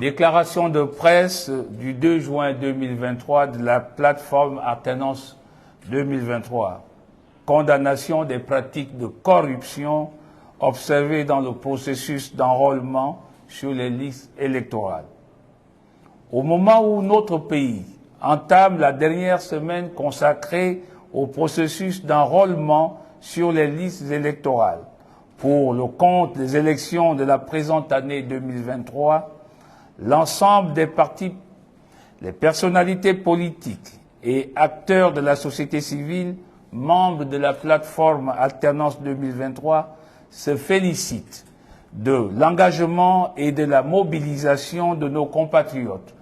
Déclaration de presse du 2 juin 2023 de la plateforme Alternance 2023. Condamnation des pratiques de corruption observées dans le processus d'enrôlement sur les listes électorales. Au moment où notre pays entame la dernière semaine consacrée au processus d'enrôlement sur les listes électorales pour le compte des élections de la présente année 2023, l'ensemble des partis, les personnalités politiques et acteurs de la société civile, membres de la plateforme Alternance 2023, se félicitent de l'engagement et de la mobilisation de nos compatriotes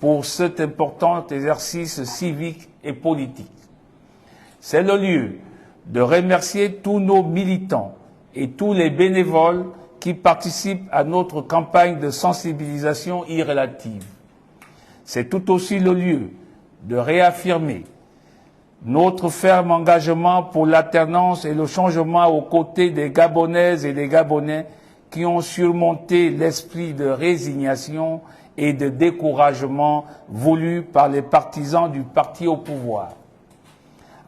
pour cet important exercice civique et politique. C'est le lieu de remercier tous nos militants et tous les bénévoles qui participent à notre campagne de sensibilisation irrélative. C'est tout aussi le lieu de réaffirmer notre ferme engagement pour l'alternance et le changement aux côtés des Gabonaises et des Gabonais qui ont surmonté l'esprit de résignation et de découragement voulu par les partisans du parti au pouvoir.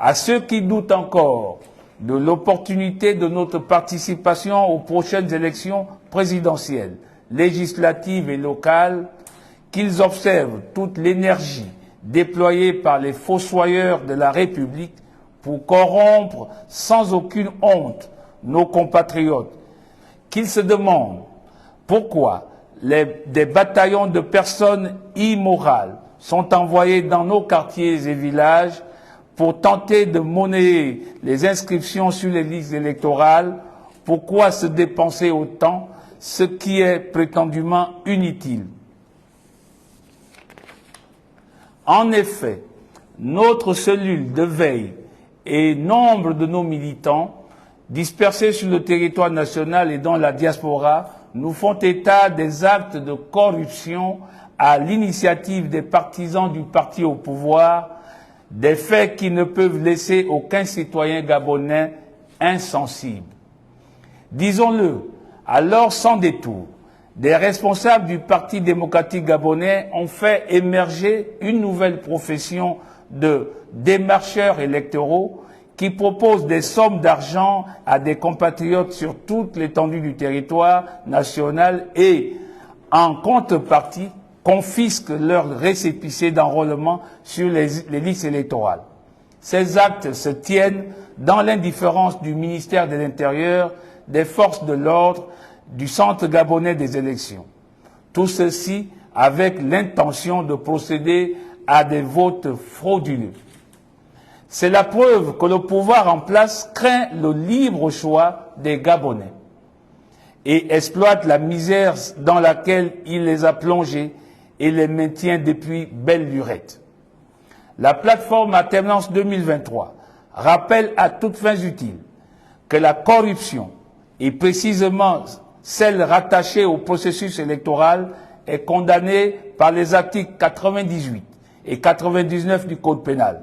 À ceux qui doutent encore de l'opportunité de notre participation aux prochaines élections présidentielles, législatives et locales, qu'ils observent toute l'énergie déployée par les fossoyeurs de la République pour corrompre sans aucune honte nos compatriotes, qu'ils se demandent pourquoi des bataillons de personnes immorales sont envoyés dans nos quartiers et villages pour tenter de monnayer les inscriptions sur les listes électorales. Pourquoi se dépenser autant, ce qui est prétendument inutile? En effet, notre cellule de veille et nombre de nos militants, dispersés sur le territoire national et dans la diaspora, nous font état des actes de corruption à l'initiative des partisans du parti au pouvoir, des faits qui ne peuvent laisser aucun citoyen gabonais insensible. Disons-le, alors sans détour, des responsables du Parti démocratique gabonais ont fait émerger une nouvelle profession de démarcheurs électoraux qui proposent des sommes d'argent à des compatriotes sur toute l'étendue du territoire national et, en contrepartie, confisquent leurs récépissés d'enrôlement sur les listes électorales. Ces actes se tiennent dans l'indifférence du ministère de l'Intérieur, des forces de l'ordre, du Centre gabonais des élections. Tout ceci avec l'intention de procéder à des votes frauduleux. C'est la preuve que le pouvoir en place craint le libre choix des Gabonais et exploite la misère dans laquelle il les a plongés et les maintient depuis belle lurette. La plateforme Alternance 2023 rappelle à toutes fins utiles que la corruption, et précisément celle rattachée au processus électoral, est condamnée par les articles 98 et 99 du Code pénal.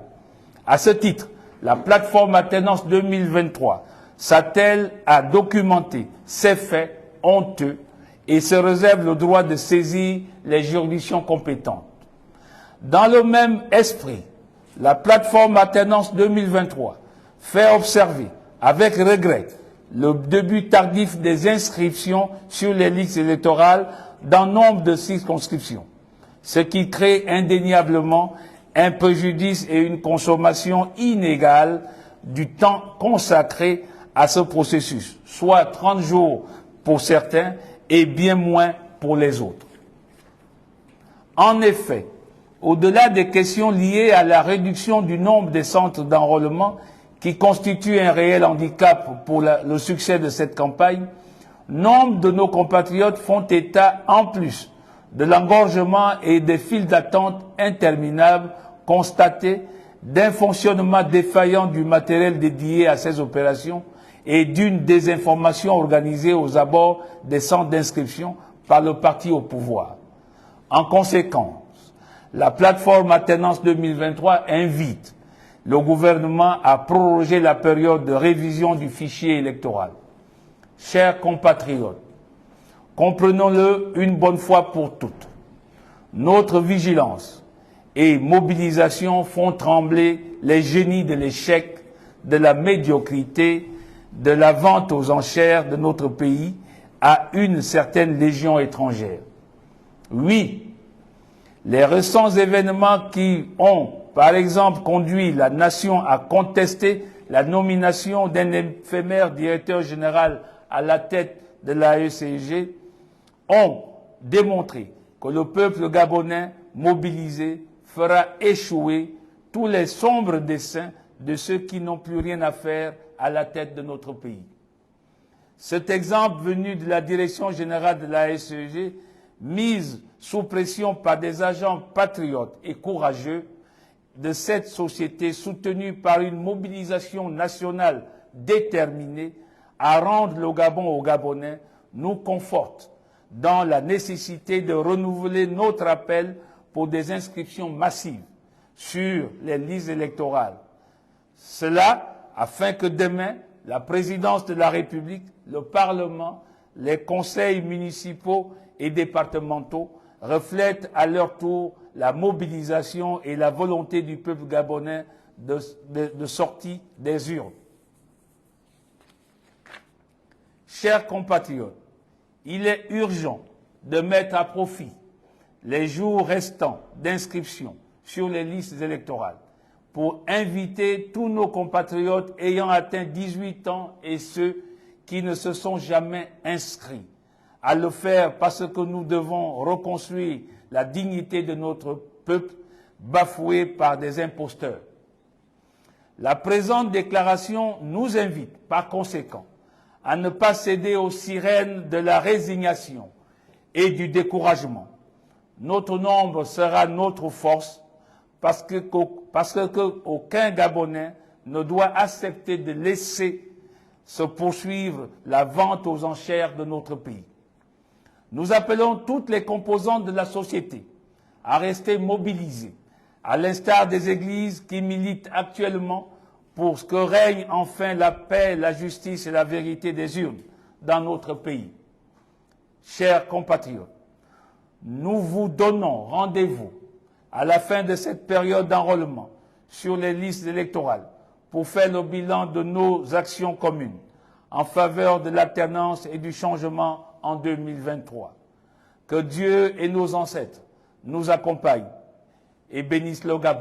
À ce titre, la plateforme Alternance 2023 s'attelle à documenter ces faits honteux et se réserve le droit de saisir les juridictions compétentes. Dans le même esprit, la plateforme Alternance 2023 fait observer avec regret le début tardif des inscriptions sur les listes électorales dans nombre de circonscriptions, ce qui crée indéniablement un préjudice et une consommation inégale du temps consacré à ce processus, soit 30 jours pour certains et bien moins pour les autres. En effet, au-delà des questions liées à la réduction du nombre des centres d'enrôlement, qui constitue un réel handicap pour le succès de cette campagne, nombre de nos compatriotes font état, en plus de l'engorgement et des files d'attente interminables constatés, d'un fonctionnement défaillant du matériel dédié à ces opérations et d'une désinformation organisée aux abords des centres d'inscription par le parti au pouvoir. En conséquence, la plateforme Alternance 2023 invite le gouvernement a prorogé la période de révision du fichier électoral. Chers compatriotes, comprenons-le une bonne fois pour toutes. Notre vigilance et mobilisation font trembler les génies de l'échec, de la médiocrité, de la vente aux enchères de notre pays à une certaine légion étrangère. Oui, les récents événements qui ont, par exemple, conduit la nation à contester la nomination d'un éphémère directeur général à la tête de l'AECG ont démontré que le peuple gabonais mobilisé fera échouer tous les sombres desseins de ceux qui n'ont plus rien à faire à la tête de notre pays. Cet exemple venu de la direction générale de l'AECG, mise sous pression par des agents patriotes et courageux de cette société soutenue par une mobilisation nationale déterminée à rendre le Gabon aux Gabonais, nous conforte dans la nécessité de renouveler notre appel pour des inscriptions massives sur les listes électorales. Cela afin que demain, la présidence de la République, le Parlement, les conseils municipaux et départementaux reflètent à leur tour la mobilisation et la volonté du peuple gabonais de sortie des urnes. Chers compatriotes, il est urgent de mettre à profit les jours restants d'inscription sur les listes électorales pour inviter tous nos compatriotes ayant atteint 18 ans et ceux qui ne se sont jamais inscrits à le faire parce que nous devons reconstruire la dignité de notre peuple bafoué par des imposteurs. La présente déclaration nous invite par conséquent à ne pas céder aux sirènes de la résignation et du découragement. Notre nombre sera notre force parce qu'aucun Gabonais ne doit accepter de laisser se poursuivre la vente aux enchères de notre pays. Nous appelons toutes les composantes de la société à rester mobilisées, à l'instar des églises qui militent actuellement pour que règne enfin la paix, la justice et la vérité des urnes dans notre pays. Chers compatriotes, nous vous donnons rendez-vous à la fin de cette période d'enrôlement sur les listes électorales pour faire le bilan de nos actions communes en faveur de l'alternance et du changement en 2023. Que Dieu et nos ancêtres nous accompagnent et bénissent le Gabon.